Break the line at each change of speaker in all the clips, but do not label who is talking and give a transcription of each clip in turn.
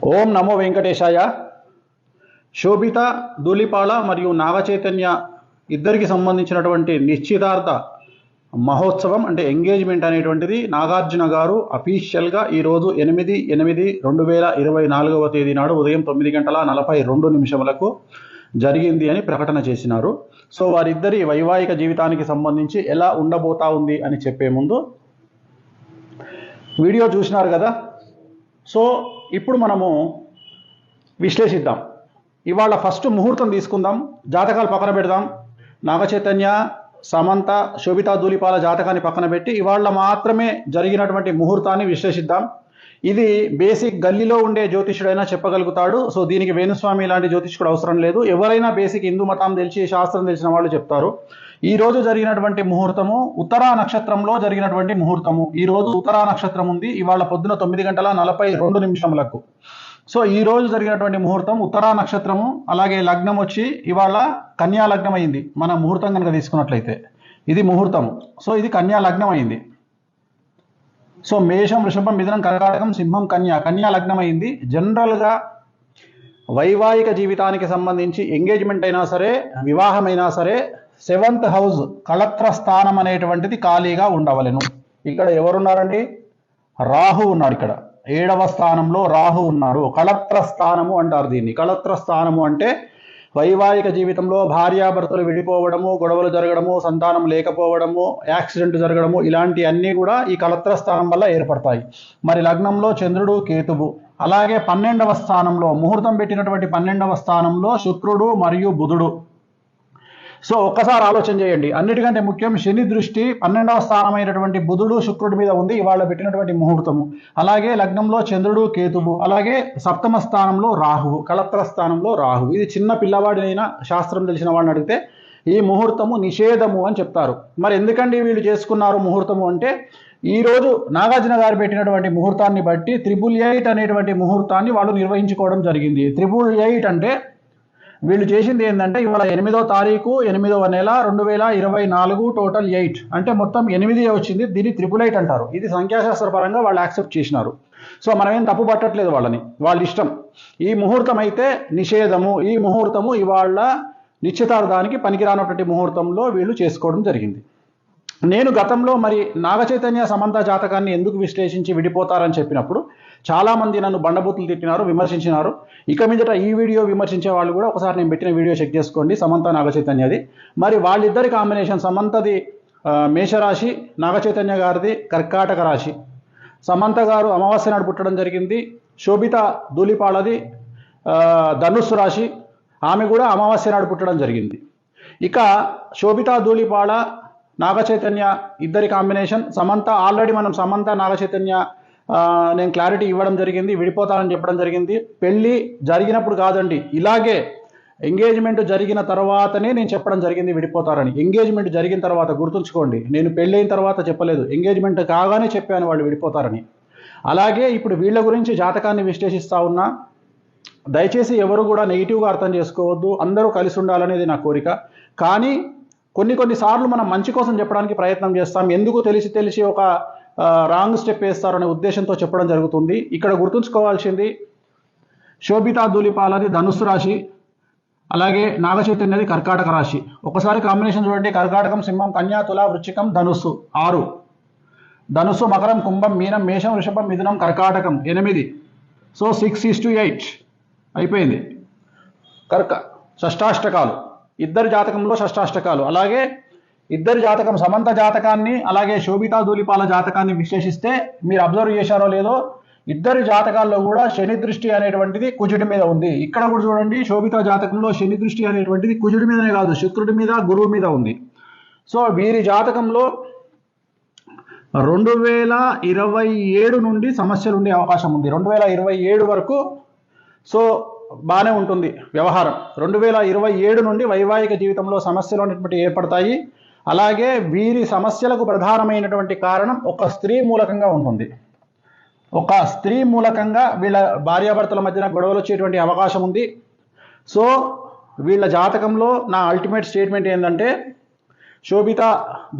ఓం నమో వెంకటేశాయ. శోభిత ధూళిపాళ మరియు నాగచైతన్య ఇద్దరికి సంబంధించినటువంటి నిశ్చితార్థ మహోత్సవం అంటే ఎంగేజ్మెంట్ అనేటువంటిది నాగార్జున గారు అఫీషియల్గా ఈరోజు 8/8/2024 తేదీ నాడు ఉదయం 9:42 జరిగింది అని ప్రకటన చేసినారు. సో వారిద్దరి వైవాహిక జీవితానికి సంబంధించి ఎలా ఉండబోతా ఉంది అని చెప్పే ముందు వీడియో చూసినారు కదా. సో ఇప్పుడు మనము విశ్లేషిద్దాం. ఇవాళ ఫస్ట్ ముహూర్తం తీసుకుందాం, జాతకాలు పక్కన పెడదాం. నాగచైతన్య, సమంత, శోభితా ధూళిపాళ జాతకాన్ని పక్కన పెట్టి ఇవాళ మాత్రమే జరిగినటువంటి ముహూర్తాన్ని విశ్లేషిద్దాం. ఇది బేసిక్ గల్లీలో ఉండే జ్యోతిష్యుడైనా చెప్పగలుగుతాడు. సో దీనికి వేణుస్వామి లాంటి జ్యోతిష్కుడు అవసరం లేదు. ఎవరైనా బేసిక్ హిందూ మతం తెలిసి శాస్త్రం తెలిసిన వాళ్ళు చెప్తారు. ఈ రోజు జరిగినటువంటి ముహూర్తము ఉత్తరా నక్షత్రంలో జరిగినటువంటి ముహూర్తము. ఈ రోజు ఉత్తరా నక్షత్రం ఉంది. ఇవాళ పొద్దున 9:42 సో ఈ రోజు జరిగినటువంటి ముహూర్తం ఉత్తరా నక్షత్రము. అలాగే లగ్నం వచ్చి ఇవాళ కన్యా లగ్నం అయింది. మన ముహూర్తం కనుక తీసుకున్నట్లయితే ఇది ముహూర్తము. సో ఇది కన్యా లగ్నం అయింది. సో మేషం, వృషభం, మిథునం, కర్కాటకం, సింహం, కన్యా లగ్నం అయింది. జనరల్గా వైవాహిక జీవితానికి సంబంధించి ఎంగేజ్మెంట్ అయినా సరే, వివాహమైనా సరే 7th హౌస్ కళత్ర స్థానం అనేటువంటిది ఖాళీగా ఉండవలెను. ఇక్కడ ఎవరున్నారండి? రాహు ఉన్నాడు. ఇక్కడ 7వ స్థానంలో రాహు ఉన్నాడు. కళత్ర స్థానము అంటారు దీన్ని. కళత్ర స్థానము అంటే వైవాహిక జీవితంలో భార్యాభర్తలు విడిపోవడము, గొడవలు జరగడము, సంతానం లేకపోవడము, యాక్సిడెంట్ జరగడము, ఇలాంటి అన్నీ కూడా ఈ కళత్ర స్థానం వల్ల ఏర్పడతాయి. మరి లగ్నంలో చంద్రుడు, కేతువు, అలాగే 12వ స్థానంలో ముహూర్తం పెట్టినటువంటి 12వ స్థానంలో శుక్రుడు మరియు బుధుడు. సో ఒక్కసారి ఆలోచన చేయండి. అన్నిటికంటే ముఖ్యం శని దృష్టి 12వ స్థానమైనటువంటి బుధుడు, శుక్రుడి మీద ఉంది ఇవాళ పెట్టినటువంటి ముహూర్తము. అలాగే లగ్నంలో చంద్రుడు, కేతువు, అలాగే 7వ స్థానంలో రాహువు, కళత్ర స్థానంలో రాహువు. ఇది చిన్న పిల్లవాడినైనా శాస్త్రం తెలిసిన వాళ్ళని అడిగితే ఈ ముహూర్తము నిషేధము అని చెప్తారు. మరి ఎందుకండి వీళ్ళు చేసుకున్నారు ముహూర్తము అంటే, ఈరోజు నాగార్జున గారు పెట్టినటువంటి ముహూర్తాన్ని బట్టి 888 అనేటువంటి ముహూర్తాన్ని వాళ్ళు నిర్వహించుకోవడం జరిగింది. 888 అంటే వీళ్ళు చేసింది ఏంటంటే, ఇవాళ 8వ తారీఖు 8వ నెల 2024 టోటల్ 8 అంటే మొత్తం 8 వచ్చింది. దీన్ని 888 అంటారు. ఇది సంఖ్యాశాస్త్ర పరంగా వాళ్ళు యాక్సెప్ట్ చేసినారు. సో మనమేం తప్పు పట్టట్లేదు వాళ్ళని, వాళ్ళ ఇష్టం. ఈ ముహూర్తం అయితే నిషేధము. ఈ ముహూర్తము ఇవాళ నిశ్చితార్థానికి పనికిరానటువంటి ముహూర్తంలో వీళ్ళు చేసుకోవడం జరిగింది. నేను గతంలో మరి నాగచైతన్య, సమంత జాతకాన్ని ఎందుకు విశ్లేషించి విడిపోతారని చెప్పినప్పుడు చాలామంది నన్ను బండబూతులు తిట్టినారు, విమర్శించినారు. ఇక మీదట ఈ వీడియో విమర్శించే వాళ్ళు కూడా ఒకసారి నేను పెట్టిన వీడియో చెక్ చేసుకోండి, సమంత నాగచైతన్యది. మరి వాళ్ళిద్దరి కాంబినేషన్, సమంతది మేషరాశి, నాగచైతన్య గారిది కర్కాటక రాశి. సమంత గారు అమావాస్య నాడు పుట్టడం జరిగింది. శోభిత ధూళిపాళది ధనుస్సు రాశి, ఆమె కూడా అమావాస్య నాడు పుట్టడం జరిగింది. ఇక శోభిత ధూళిపాళ నాగచైతన్య ఇద్దరి కాంబినేషన్. సమంత ఆల్రెడీ మనం సమంత నాగచైతన్య నేను క్లారిటీ ఇవ్వడం జరిగింది, విడిపోతారని చెప్పడం జరిగింది. పెళ్ళి జరిగినప్పుడు కాదండి, ఇలాగే ఎంగేజ్మెంట్ జరిగిన తర్వాతనే నేను చెప్పడం జరిగింది విడిపోతారని. ఎంగేజ్మెంట్ జరిగిన తర్వాత గుర్తుంచుకోండి, నేను పెళ్ళైన తర్వాత చెప్పలేదు, ఎంగేజ్మెంట్ కాగానే చెప్పాను వాళ్ళు విడిపోతారని. అలాగే ఇప్పుడు వీళ్ళ గురించి జాతకాన్ని విశ్లేషిస్తా ఉన్నా. దయచేసి ఎవరు కూడా నెగిటివ్గా అర్థం చేసుకోవద్దు, అందరూ కలిసి ఉండాలనేది నా కోరిక. కానీ కొన్నిసార్లు మనం మంచి కోసం చెప్పడానికి ప్రయత్నం చేస్తాం. ఎందుకు తెలిసి ఒక రాంగ్ స్టెప్ వేస్తారనే ఉద్దేశంతో చెప్పడం జరుగుతుంది. ఇక్కడ గుర్తుంచుకోవాల్సింది, శోభితా ధూళిపాళది ధనుస్సు రాశి, అలాగే నాగచైతన్యది కర్కాటక రాశి. ఒకసారి కాంబినేషన్ చూడండి. కర్కాటకం, సింహం, కన్యా, తుల, వృశ్చికం, ధనుస్సు 6, ధనుస్సు, మకరం, కుంభం, మీనం, మేషం, వృషభం, మిథునం, కర్కాటకం 8. సో 6:8 అయిపోయింది. షష్టాష్టకాలు, ఇద్దరి జాతకంలో షష్టాష్టకాలు. అలాగే ఇద్దరి జాతకం, సమంత జాతకాన్ని అలాగే శోభితా ధూళిపాళ జాతకాన్ని విశ్లేషిస్తే మీరు అబ్జర్వ్ చేశారో లేదో, ఇద్దరి జాతకాల్లో కూడా శని దృష్టి అనేటువంటిది కుజుడి మీద ఉంది. ఇక్కడ కూడా చూడండి, శోభితా జాతకంలో శని దృష్టి అనేటువంటిది కుజుడి మీదనే కాదు, శుక్రుడి మీద, గురువు మీద ఉంది. సో వీరి జాతకంలో 2027 నుండి సమస్యలు ఉండే అవకాశం ఉంది. 2027 వరకు సో బాగానే ఉంటుంది వ్యవహారం. 2027 నుండి వైవాహిక జీవితంలో సమస్యలు అనేటువంటి ఏర్పడతాయి. అలాగే వీరి సమస్యలకు ప్రధానమైనటువంటి కారణం ఒక స్త్రీ మూలకంగా ఉంటుంది. ఒక స్త్రీ మూలకంగా వీళ్ళ భార్యాభర్తల మధ్యన గొడవలు వచ్చేటువంటి అవకాశం ఉంది. సో వీళ్ళ జాతకంలో నా అల్టిమేట్ స్టేట్మెంట్ ఏంటంటే, శోభిత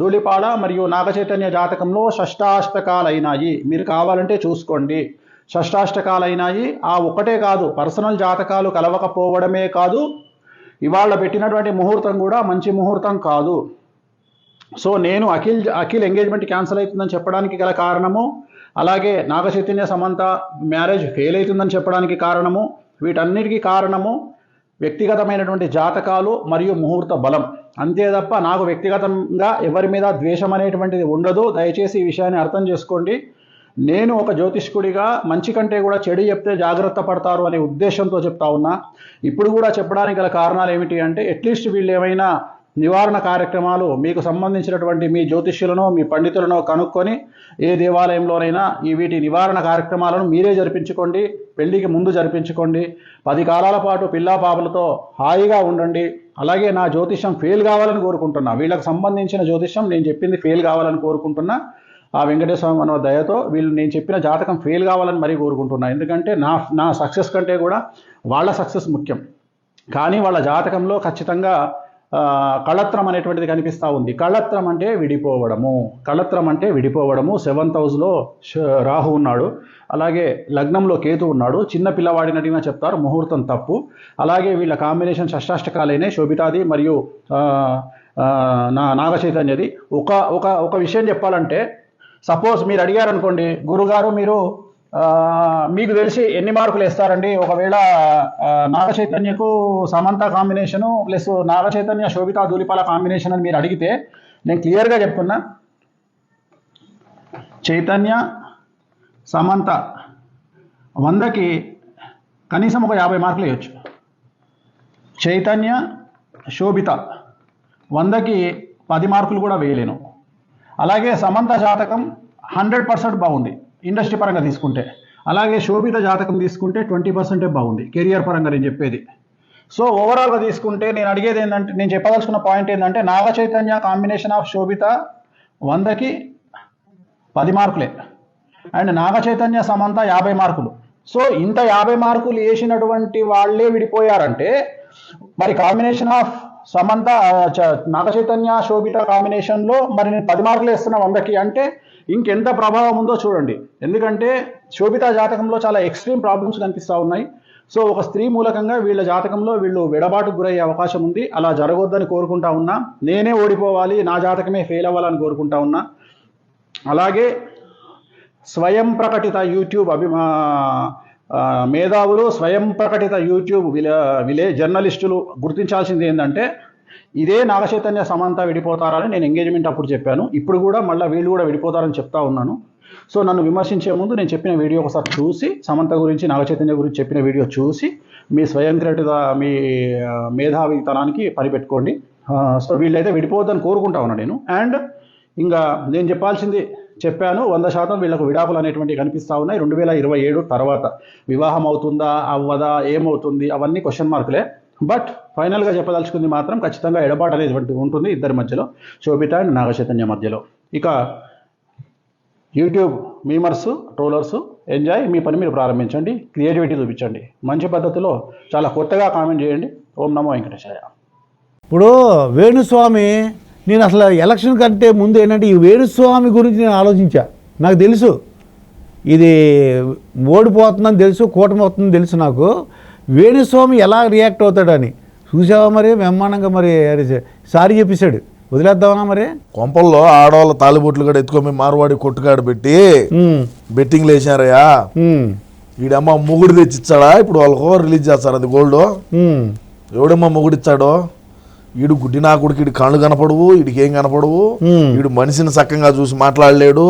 ధూళిపాళ మరియు నాగచైతన్య జాతకంలో షష్టాష్టకాలు అయినాయి. మీరు కావాలంటే చూసుకోండి. షష్టాష్టకాలైనాయి. ఆ ఒక్కటే కాదు, పర్సనల్ జాతకాలు కలవకపోవడమే కాదు, ఇవాళ పెట్టినటువంటి ముహూర్తం కూడా మంచి ముహూర్తం కాదు. సో నేను అఖిల్ ఎంగేజ్మెంట్ క్యాన్సిల్ అవుతుందని చెప్పడానికి గల కారణము, అలాగే నాగచైతన్య సమంత మ్యారేజ్ ఫెయిల్ అవుతుందని చెప్పడానికి కారణము, వీటన్నిటికీ కారణము వ్యక్తిగతమైనటువంటి జాతకాలు మరియు ముహూర్త బలం. అంతే తప్ప నాకు వ్యక్తిగతంగా ఎవరి మీద ద్వేషం అనేటువంటిది ఉండదు. దయచేసి ఈ విషయాన్ని అర్థం చేసుకోండి. నేను ఒక జ్యోతిష్కుడిగా మంచి కంటే కూడా చెడు చెప్తే జాగ్రత్త పడతారు అనే ఉద్దేశంతో చెప్తా ఉన్నా. ఇప్పుడు కూడా చెప్పడానికి గల కారణాలు ఏమిటి అంటే, అట్లీస్ట్ వీళ్ళు ఏమైనా నివారణ కార్యక్రమాలు మీకు సంబంధించినటువంటి మీ జ్యోతిష్యులను మీ పండితులను కనుక్కొని ఏ దేవాలయంలోనైనా వీటి నివారణ కార్యక్రమాలను మీరే జరిపించుకోండి. పెళ్లికి ముందు జరిపించుకోండి. 10 కాలాల పాటు పిల్లా పాపలతో హాయిగా ఉండండి. అలాగే నా జ్యోతిష్యం ఫెయిల్ కావాలని కోరుకుంటున్నా. వీళ్ళకి సంబంధించిన జ్యోతిష్యం నేను చెప్పింది ఫెయిల్ కావాలని కోరుకుంటున్నా. ఆ వెంకటేశ్వర మన దయతో వీళ్ళు నేను చెప్పిన జాతకం ఫెయిల్ కావాలని మరీ కోరుకుంటున్నా. ఎందుకంటే నా సక్సెస్ కంటే కూడా వాళ్ళ సక్సెస్ ముఖ్యం. కానీ వాళ్ళ జాతకంలో ఖచ్చితంగా కళత్రం అనేటువంటిది కనిపిస్తూ ఉంది. కళత్రం అంటే విడిపోవడము. కళత్రం అంటే విడిపోవడము. 7th హౌస్లో రాహు ఉన్నాడు, అలాగే లగ్నంలో కేతు ఉన్నాడు. చిన్న పిల్లవాడిని అడిగినా చెప్తారు ముహూర్తం తప్పు. అలాగే వీళ్ళ కాంబినేషన్ షష్టాష్టకాలైన శోభితాది మరియు నాగచైతన్యది. ఒక విషయం చెప్పాలంటే, సపోజ్ మీరు అడిగారు అనుకోండి, గురుగారు మీరు మీకు తెలిసి ఎన్ని మార్కులు వేస్తారండి ఒకవేళ నాగచైతన్యకు Samantha combination plus Naga Chaitanya Sobhita Dhulipala combination అని మీరు అడిగితే నేను క్లియర్గా చెప్తున్నా, చైతన్య సమంత 100కి కనీసం ఒక 50 మార్కులు వేయచ్చు. చైతన్య శోభిత 100కి 10 మార్కులు కూడా వేయలేను. అలాగే సమంత జాతకం 100% బాగుంది ఇండస్ట్రీ పరంగా తీసుకుంటే. అలాగే శోభిత జాతకం తీసుకుంటే 20% బాగుంది కెరియర్ పరంగా నేను చెప్పేది. సో ఓవరాల్గా తీసుకుంటే నేను అడిగేది ఏంటంటే, నేను చెప్పదలుచుకున్న పాయింట్ ఏంటంటే, నాగచైతన్య కాంబినేషన్ ఆఫ్ శోభిత 100కి 10 మార్కులే, అండ్ నాగచైతన్య సమంత 50 మార్కులు. సో ఇంత 50 మార్కులు వేసినటువంటి వాళ్ళే విడిపోయారంటే, మరి కాంబినేషన్ ఆఫ్ సమంత నాగచైతన్య శోభిత కాంబినేషన్లో మరి నేను 10 మార్కులు వేస్తున్నా 100కి అంటే ఇంకెంత ప్రభావం ఉందో చూడండి. ఎందుకంటే శోభిత జాతకంలో చాలా ఎక్స్ట్రీమ్ ప్రాబ్లమ్స్ కనిపిస్తూ ఉన్నాయి. సో ఒక స్త్రీ మూలకంగా వీళ్ళ జాతకంలో వీళ్ళు విడబాటుకు గురయ్యే అవకాశం ఉంది. అలా జరగొద్దని కోరుకుంటా ఉన్నా. నేనే ఓడిపోవాలి, నా జాతకమే ఫెయిల్ అవ్వాలని కోరుకుంటా ఉన్నా. అలాగే స్వయం ప్రకటిత యూట్యూబ్ మేధావులు, స్వయం ప్రకటిత యూట్యూబ్ జర్నలిస్టులు గుర్తించాల్సింది ఏంటంటే, ఇదే నాగచైతన్య సమంత విడిపోతారని నేను ఎంగేజ్మెంట్ అప్పుడు చెప్పాను. ఇప్పుడు కూడా మళ్ళీ వీళ్ళు కూడా విడిపోతారని చెప్తా ఉన్నాను. సో నన్ను విమర్శించే ముందు నేను చెప్పిన వీడియో ఒకసారి చూసి, సమంత గురించి నాగచైతన్య గురించి చెప్పిన వీడియో చూసి మీ స్వయం ప్రకటిత మీ మేధావితనానికి పనిపెట్టుకోండి. సో వీళ్ళైతే విడిపోవద్దని కోరుకుంటా ఉన్నాను నేను. అండ్ ఇంకా నేను చెప్పాల్సింది చెప్పాను. 100% వీళ్ళకు విడాకులు అనేటువంటివి కనిపిస్తూ ఉన్నాయి. 2027 తర్వాత వివాహం అవుతుందా అవ్వదా ఏమవుతుంది అవన్నీ క్వశ్చన్ మార్కులే. బట్ ఫైనల్గా చెప్పదలుచుకుంది మాత్రం ఖచ్చితంగా ఎడబాటు అనేటువంటి ఉంటుంది ఇద్దరి మధ్యలో, శోభిత అండ్ నాగచైతన్య మధ్యలో. ఇక యూట్యూబ్ మీమర్స్, ట్రోలర్స్ ఎంజాయ్, మీ పని మీరు ప్రారంభించండి, క్రియేటివిటీ చూపించండి, మంచి పద్ధతిలో చాలా కొత్తగా కామెంట్ చేయండి. ఓం నమో వెంకటేశాయ.
ఇప్పుడు వేణుస్వామి, నేను అసలు ఎలక్షన్ కంటే ముందు ఏంటంటే ఈ వేణుస్వామి గురించి నేను ఆలోచించా. నాకు తెలుసు ఇది ఓడిపోతుందని తెలుసు, కూటమి అవుతుందని తెలుసు. నాకు వేణుస్వామి ఎలా రియాక్ట్ అవుతాడని చూసావా మరి, బ్రహ్మాండంగా మరి సారీ చెప్పేశాడు. వదిలేద్దామన్నా మరి.
కొంపల్లో ఆడవాళ్ళ తాలిబొట్లు కూడా ఎత్తుకొని మార్వాడి కొట్టుకాడు పెట్టి బెట్టింగ్లు వేసారయ్యా. ఈడమ్మ మొగుడు తెచ్చిచ్చాడా? ఇప్పుడు వాళ్ళకు రిలీజ్ చేస్తారు అది గోల్డ్. ఎవడమ్మా మొగుడిచ్చాడో? ఈడు గుడ్డి నా కొడుకు, ఈడు కళ్ళు కనపడవు, ఈడికి ఏం కనపడవు, ఈడు మనిషిని సక్కంగా చూసి మాట్లాడలేడు,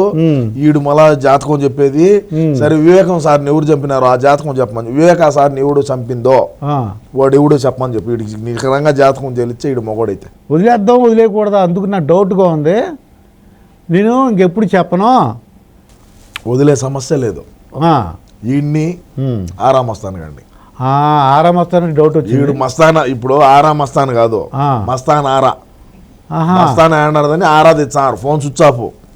ఈడు మళ్ళా జాతకం చెప్పేది. సరే వివేకం సార్ని ఎవరు చంపినారో ఆ జాతకం చెప్పమని, వివేక సార్ని ఎవడు చంపిందో వాడు ఎవడో చెప్పమని చెప్పి వీడికి నిఖరంగా జాతకం తెలిస్తే ఈడు మొగోడైతే.
వదిలేద్దాం వదిలేయకూడదా అందుకు నాకు డౌట్గా ఉంది. నేను ఇంకెప్పుడు చెప్పను,
వదిలే సమస్య లేదు. ఈయన్ని ఆరామస్తాను కండి,
ఆరా మస్తాన్ డౌట్ వచ్చింది.
వీడు మస్తానా, ఇప్పుడు ఆరా మస్తాన్ కాదు, మస్తాన్ ఆరా. మస్తాన్ ఆడదని ఆరా తెచ్చారు. Phone switch off.